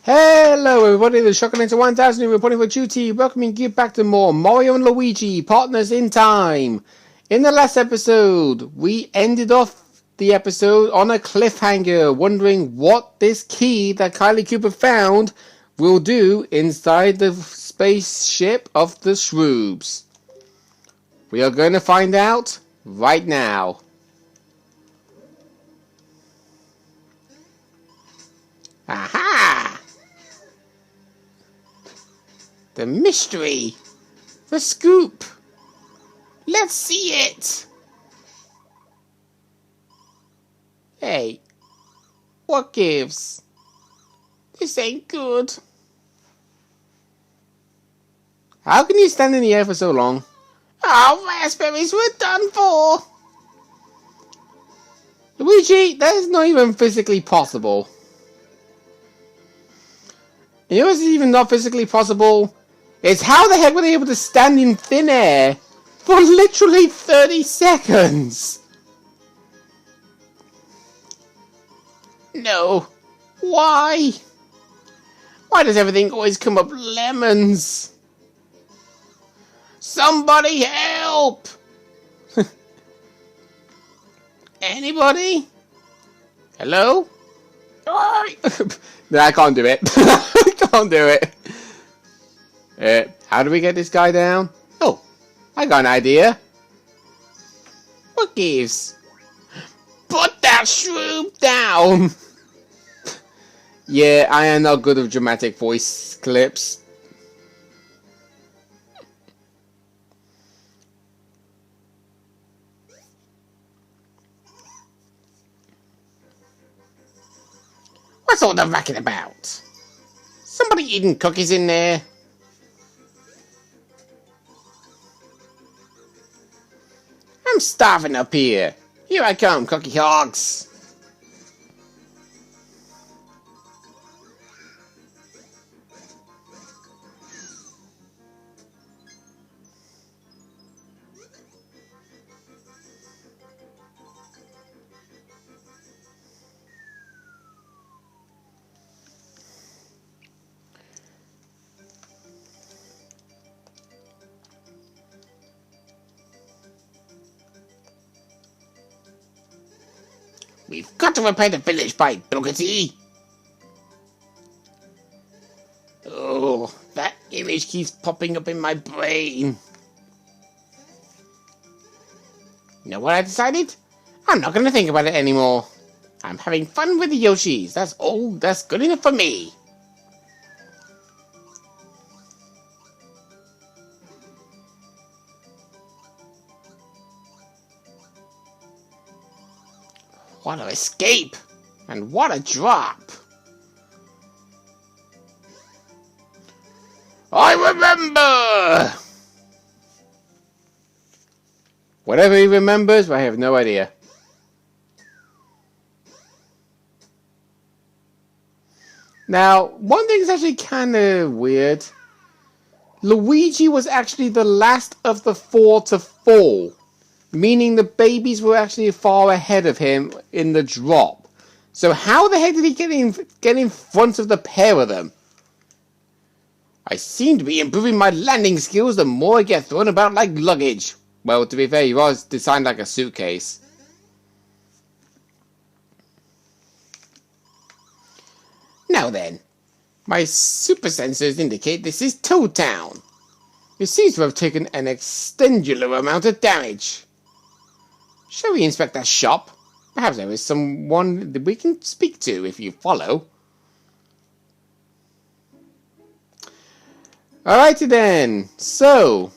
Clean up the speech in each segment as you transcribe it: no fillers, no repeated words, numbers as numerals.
Hello everybody, the Shotgun into 1000 reporting for duty, welcoming you back to more Mario and Luigi, Partners in Time. In the last episode, we ended off the episode on a cliffhanger, wondering what this key that Kylie Cooper found will do inside the spaceship of the Shroobs. We are going to find out right now. Aha! The mystery! The scoop! Let's see it! Hey, what gives? This ain't good. How can you stand in the air for so long? Oh, raspberries, we're done for! Luigi, that is not even physically possible. You know what's even not physically possible? It's how the heck were they able to stand in thin air for literally 30 seconds? No. Why? Why does everything always come up lemons? Somebody help! Anybody? Hello? No, I can't do it. I can't do it. How do we get this guy down? Oh, I got an idea. What gives? Put that shroob down! Yeah, I am not good with dramatic voice clips. What's all the racket about? Somebody eating cookies in there? I'm starving up here. Here I come, cookie hogs. We've got to repair the village by Boogity. Oh, that image keeps popping up in my brain. You know what I decided? I'm not going to think about it anymore. I'm having fun with the Yoshis. That's all. That's good enough for me. What an escape! And what a drop! I remember! Whatever he remembers, I have no idea. Now, one thing's actually kind of weird. Luigi was actually the last of the four to fall. Meaning the babies were actually far ahead of him in the drop. So how the heck did he get in front of the pair of them? I seem to be improving my landing skills the more I get thrown about like luggage. Well, to be fair, he was designed like a suitcase. Now then, my super sensors indicate this is Toad Town. It seems to have taken an extengular amount of damage. Shall we inspect that shop? Perhaps there is someone that we can speak to if you follow. Alrighty then. So,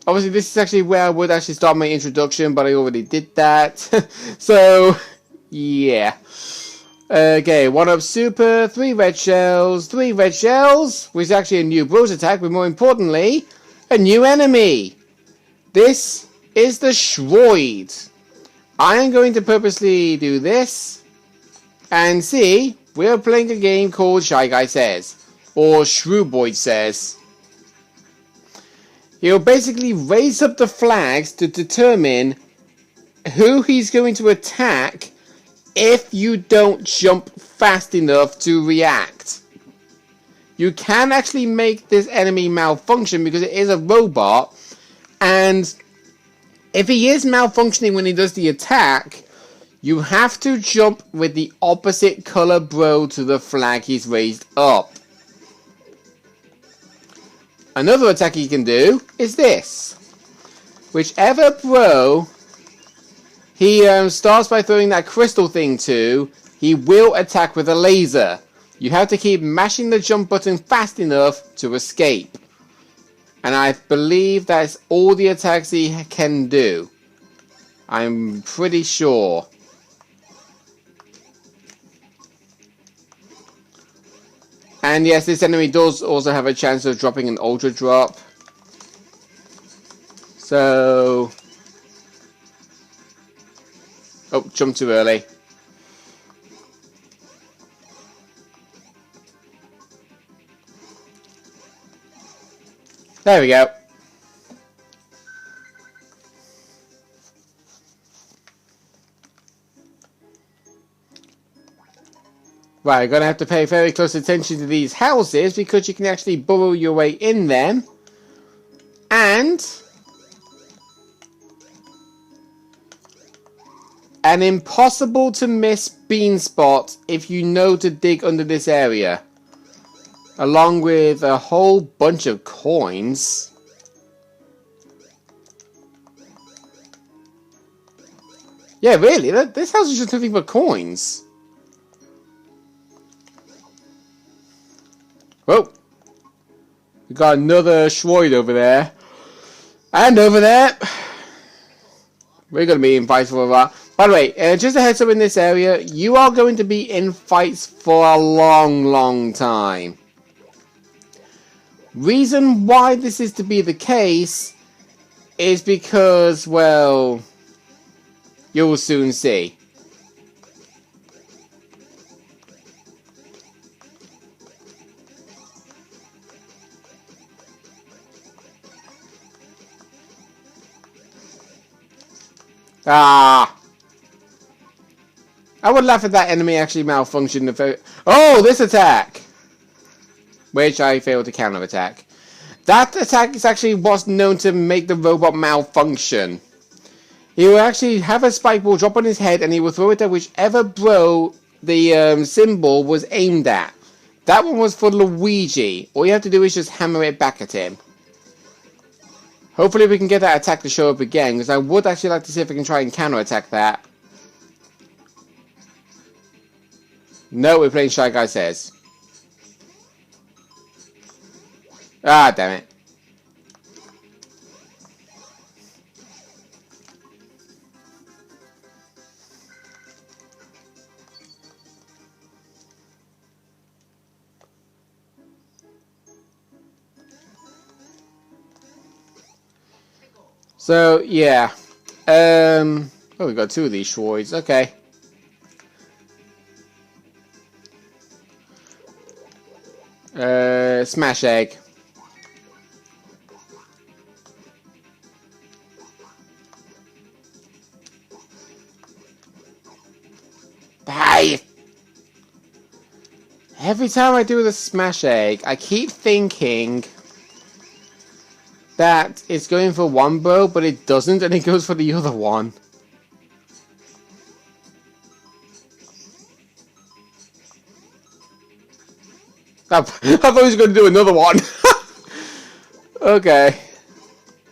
obviously this is actually where I would actually start my introduction, but I already did that. So, yeah. Okay, 1-up super, 3 red shells, which is actually a new bros attack, but more importantly, a new enemy. This is the Shroid. I am going to purposely do this and see. We are playing a game called Shy Guy Says, or Shrooboid Says. He'll basically raise up the flags to determine who he's going to attack if you don't jump fast enough to react. You can actually make this enemy malfunction because it is a robot, and if he is malfunctioning when he does the attack, you have to jump with the opposite color bro to the flag he's raised up. Another attack he can do is this. Whichever bro he starts by throwing that crystal thing to, he will attack with a laser. You have to keep mashing the jump button fast enough to escape. And I believe that's all the attacks he can do. I'm pretty sure. And yes, this enemy does also have a chance of dropping an ultra drop. So... oh, jumped too early. There we go. Right, you're going to have to pay very close attention to these houses because you can actually burrow your way in them. And an impossible to miss bean spot if you know to dig under this area. Along with a whole bunch of coins. Yeah, really, this house is just nothing but coins. Whoa. We got another shroud over there. And over there. We're going to be in fights for a while. By the way, just a heads up in this area, you are going to be in fights for a long, long time. Reason why this is to be the case is because, well, you'll soon see. Ah! I would laugh if that enemy actually malfunctioned. Oh, this attack! Which I failed to counter-attack. That attack is actually what's known to make the robot malfunction. He will actually have a spike ball drop on his head and he will throw it at whichever bro the symbol was aimed at. That one was for Luigi. All you have to do is just hammer it back at him. Hopefully we can get that attack to show up again, because I would actually like to see if I can try and counter-attack that. No, we're playing Shy Guy Says. Ah, damn it. So, yeah. Oh, we got two of these shroids. Okay. Smash egg. Bye! Every time I do the smash egg, I keep thinking that it's going for one bro, but it doesn't, and it goes for the other one. I thought he was going to do another one. Okay.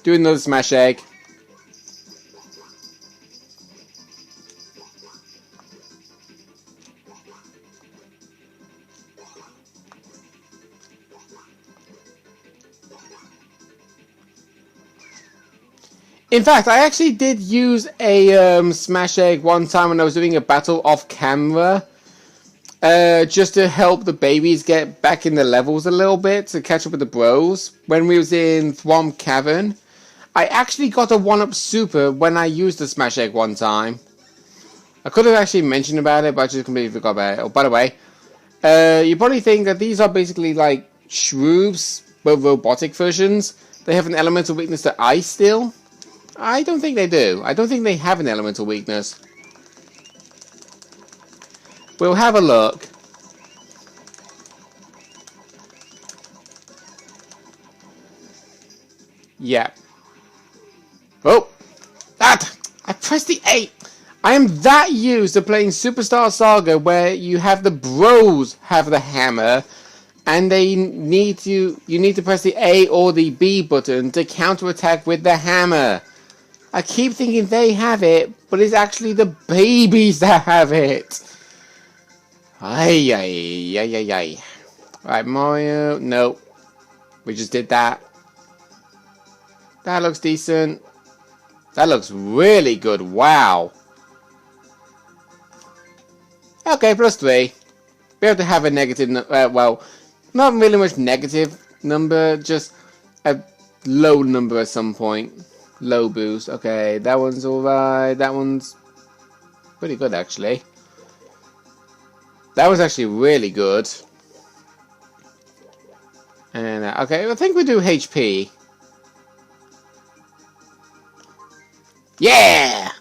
Do another smash egg. In fact, I actually did use a smash egg one time when I was doing a battle off camera. Just to help the babies get back in the levels a little bit, to catch up with the bros. When we was in Thwomp Cavern, I actually got a 1-up super when I used the smash egg one time. I could have actually mentioned about it, but I just completely forgot about it. Oh, by the way, you probably think that these are basically like shroobs, but robotic versions. They have an elemental weakness to ice still. I don't think they do. I don't think they have an elemental weakness. We'll have a look. Yeah. Oh! That! I pressed the 8! I am that used to playing Superstar Saga where you have the bros have the hammer and they need you need to press the A or the B button to counterattack with the hammer. I keep thinking they have it, but it's actually the babies that have it. Ay, ay, ay, ay, ay. Right, Mario. No. We just did that. That looks decent. That looks really good. Wow. Okay, +3. Be able to have a negative, well, not really much negative number, just a low number at some point. Low boost. Okay, that one's alright. That one's pretty good, actually. That was actually really good. And, okay, I think we do HP. Yeah!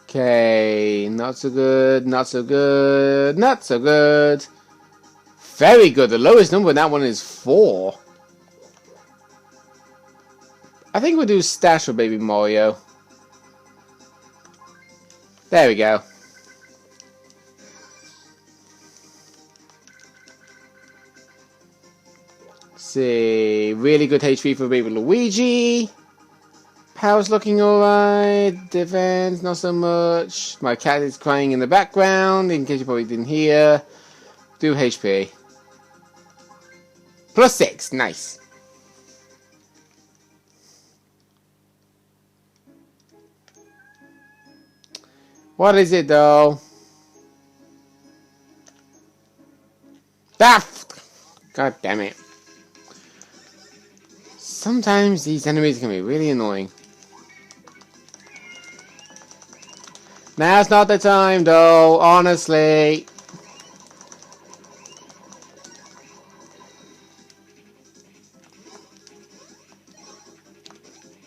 Okay, not so good, not so good, not so good. Very good. The lowest number in that one is 4. I think we'll do stash for Baby Mario. There we go. See, really good HP for Baby Luigi. Power's looking alright. Defense, not so much. My cat is crying in the background, in case you probably didn't hear. Do HP. +6, nice. What is it though? Ah! God damn it. Sometimes these enemies can be really annoying. Now's not the time though, honestly.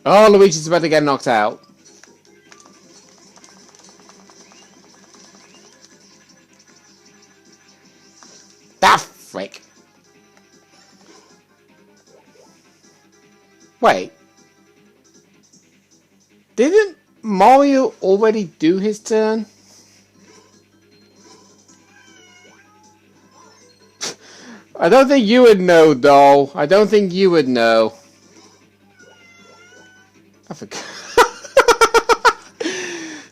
Oh, Luigi's about to get knocked out. Ah, frick. Wait. Didn't Mario already do his turn? I don't think you would know, though. I don't think you would know. I forgot.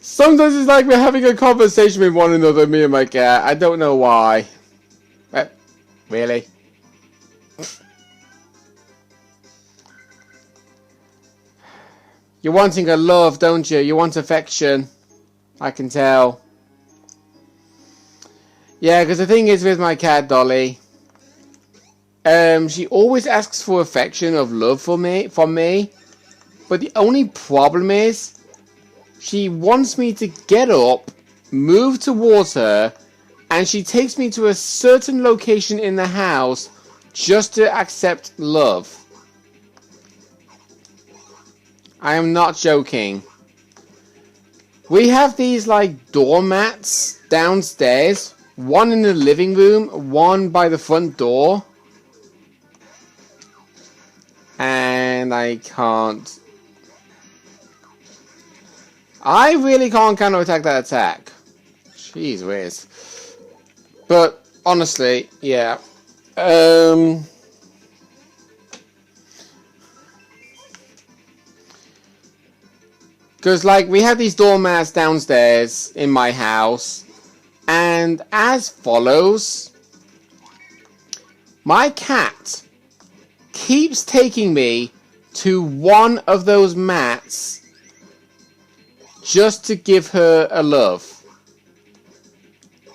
Sometimes it's like we're having a conversation with one another, me and my cat. I don't know why. Really? You're wanting a love, don't you? You want affection. I can tell. Yeah, because the thing is with my cat, Dolly, she always asks for affection, of love from me. But the only problem is, she wants me to get up, move towards her, and she takes me to a certain location in the house just to accept love. I am not joking. We have these like doormats downstairs. One in the living room, one by the front door. And I can't. I really can't counterattack that attack. Jeez whiz. But honestly, yeah. Because, like, we have these doormats downstairs in my house, and as follows, my cat keeps taking me to one of those mats just to give her a love.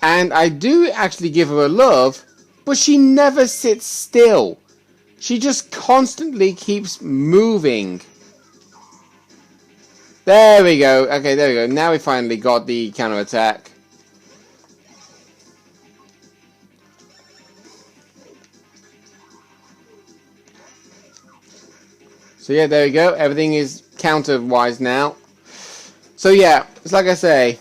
And I do actually give her a love, but she never sits still. She just constantly keeps moving. There we go. Okay, there we go. Now we finally got the counterattack. So yeah, there we go. Everything is counter-wise now. So yeah, it's like I say.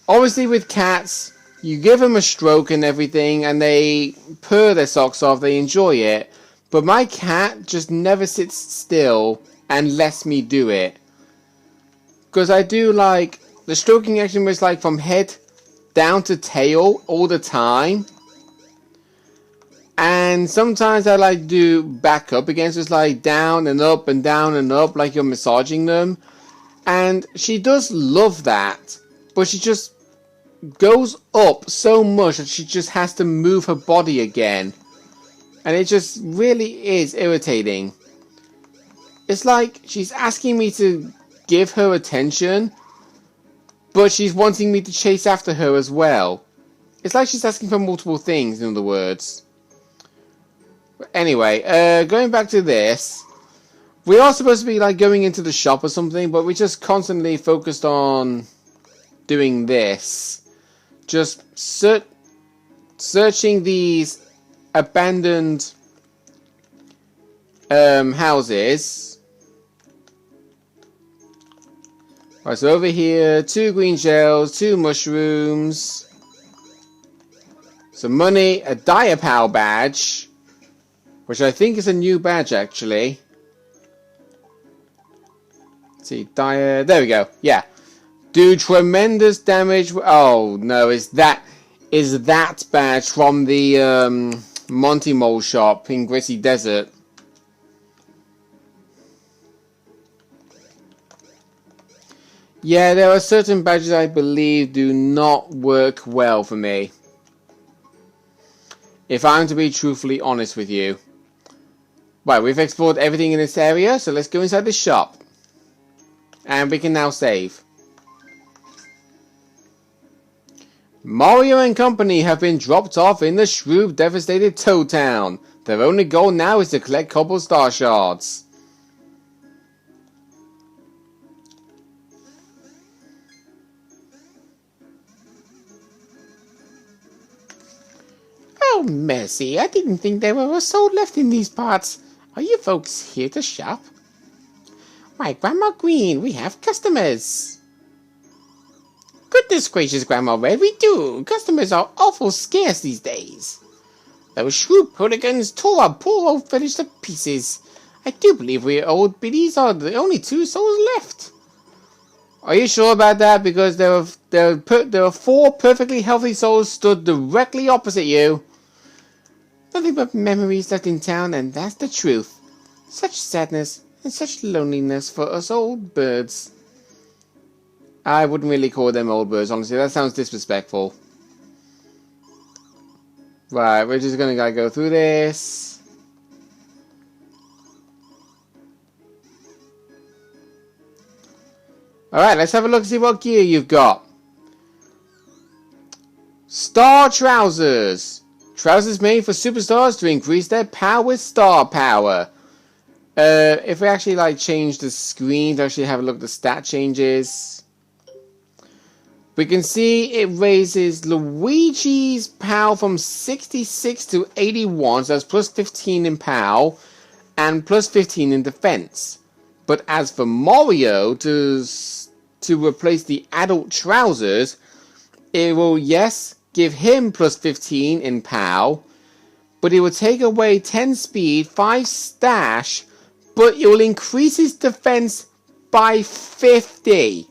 Obviously with cats, you give them a stroke and everything, and they purr their socks off, they enjoy it. But my cat just never sits still and lets me do it. Because I do like, the stroking action was like from head down to tail all the time. And sometimes I like do back up again, so it's like down and up and down and up, like you're massaging them. And she does love that, but she just goes up so much that she just has to move her body again. And it just really is irritating. It's like she's asking me to give her attention, but she's wanting me to chase after her as well. It's like she's asking for multiple things, in other words. But anyway, going back to this. We are supposed to be like going into the shop or something, but we just constantly focused on doing this. Just searching these abandoned houses. Right, so over here, 2 green shells, 2 mushrooms, some money, a Diapow badge, which I think is a new badge actually. Let's see, there we go, yeah. Do tremendous damage. Oh no, is that badge from the Monty Mole shop in Gritty Desert? Yeah, there are certain badges I believe do not work well for me. If I'm to be truthfully honest with you. Right, we've explored everything in this area, so let's go inside the shop. And we can now save. Mario and company have been dropped off in the shroob devastated Toad Town. Their only goal now is to collect cobble star shards. Oh mercy, I didn't think there were a soul left in these parts. Are you folks here to shop? Why, Grandma Green, we have customers. Goodness gracious, Grandma Red, we do. Customers are awful scarce these days. Those shrewd hooligans tore our poor old village to pieces. I do believe we old biddies are the only 2 souls left. Are you sure about that? Because there were 4 perfectly healthy souls stood directly opposite you. Nothing but memories left in town, and that's the truth. Such sadness and such loneliness for us old birds. I wouldn't really call them old birds, honestly. That sounds disrespectful. Right, we're just gonna go through this. Alright, let's have a look and see what gear you've got. Star Trousers. Trousers made for superstars to increase their power with star power. If we actually change the screen to actually have a look at the stat changes, we can see it raises Luigi's power from 66 to 81, so that's plus 15 in power and plus 15 in defense. But as for Mario, to replace the adult trousers, it will, yes, give him plus 15 in power, but it will take away 10 speed, 5 stash, but it will increase his defense by 50.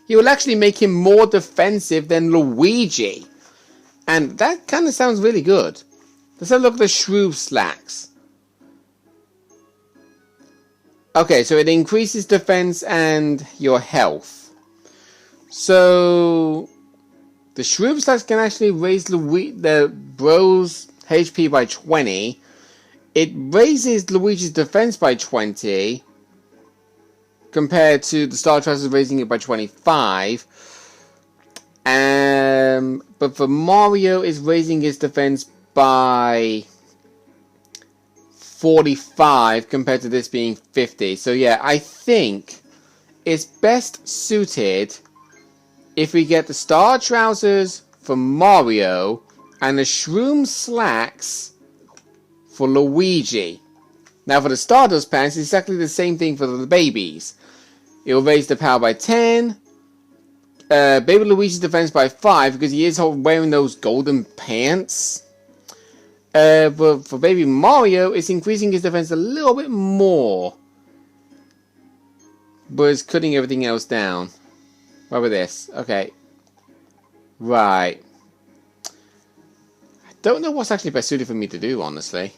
It will actually make him more defensive than Luigi. And that kind of sounds really good. Let's have a look at the shroob slacks. Okay, so it increases defense and your health. So the shroob slacks can actually raise the bro's HP by 20. It raises Luigi's defense by 20. Compared to the Star Trousers raising it by 25. But for Mario, is raising his defense by 45 compared to this being 50. So yeah, I think it's best suited if we get the Star Trousers for Mario and the Shroom Slacks for Luigi. Now for the Stardust Pants, it's exactly the same thing for the babies. It will raise the power by 10. Baby Luigi's defense by 5 because he is wearing those golden pants. But for Baby Mario, it's increasing his defense a little bit more. But it's cutting everything else down. What about this? Okay. Right. I don't know what's actually best suited for me to do, honestly.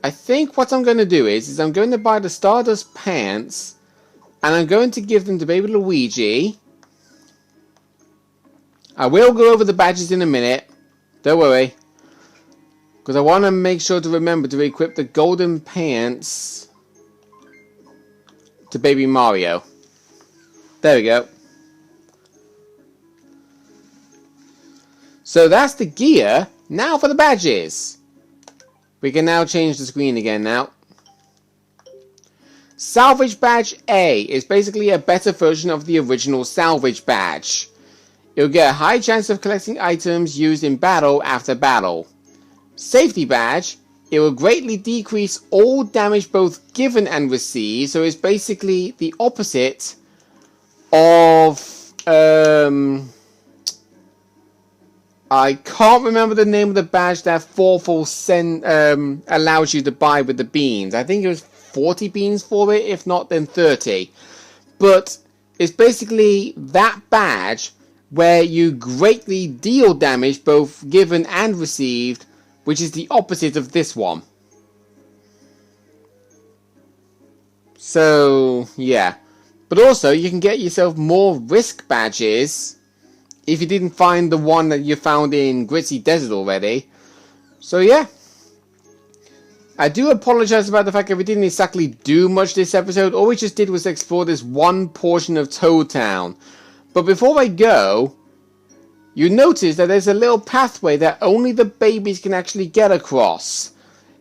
I think what I'm going to do is I'm going to buy the Stardust Pants. And I'm going to give them to Baby Luigi. I will go over the badges in a minute. Don't worry. Because I want to make sure to remember to equip the golden pants to Baby Mario. There we go. So that's the gear. Now for the badges. We can now change the screen again now. Salvage Badge A is basically a better version of the original Salvage Badge. You'll get a high chance of collecting items used in battle after battle. Safety Badge, it will greatly decrease all damage both given and received, so it's basically the opposite of... I can't remember the name of the badge that Forful allows you to buy with the beans. I think it was 40 beans for it, if not then 30. But it's basically that badge where you greatly deal damage both given and received, which is the opposite of this one. So yeah, but also you can get yourself more risk badges if you didn't find the one that you found in Gritzy Desert already. So yeah, I do apologize about the fact that we didn't exactly do much this episode. All we just did was explore this one portion of Toad Town. But before I go, you notice that there's a little pathway that only the babies can actually get across.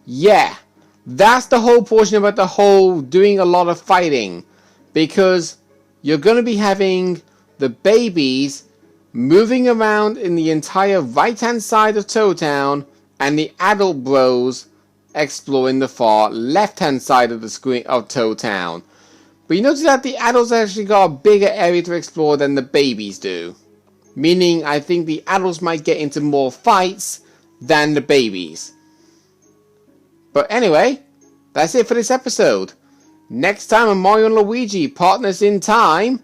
Yeah, that's the whole portion about the whole doing a lot of fighting. Because you're going to be having the babies moving around in the entire right-hand side of Toad Town, and the adult bros exploring the far left-hand side of the screen of Toad Town. But you notice that the adults actually got a bigger area to explore than the babies do. Meaning, I think the adults might get into more fights than the babies. But anyway, that's it for this episode. Next time on Mario and Luigi Partners in Time,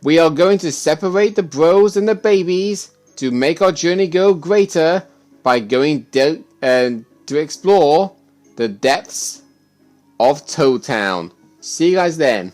we are going to separate the bros and the babies to make our journey go greater by going to explore the depths of Toad Town. See you guys then.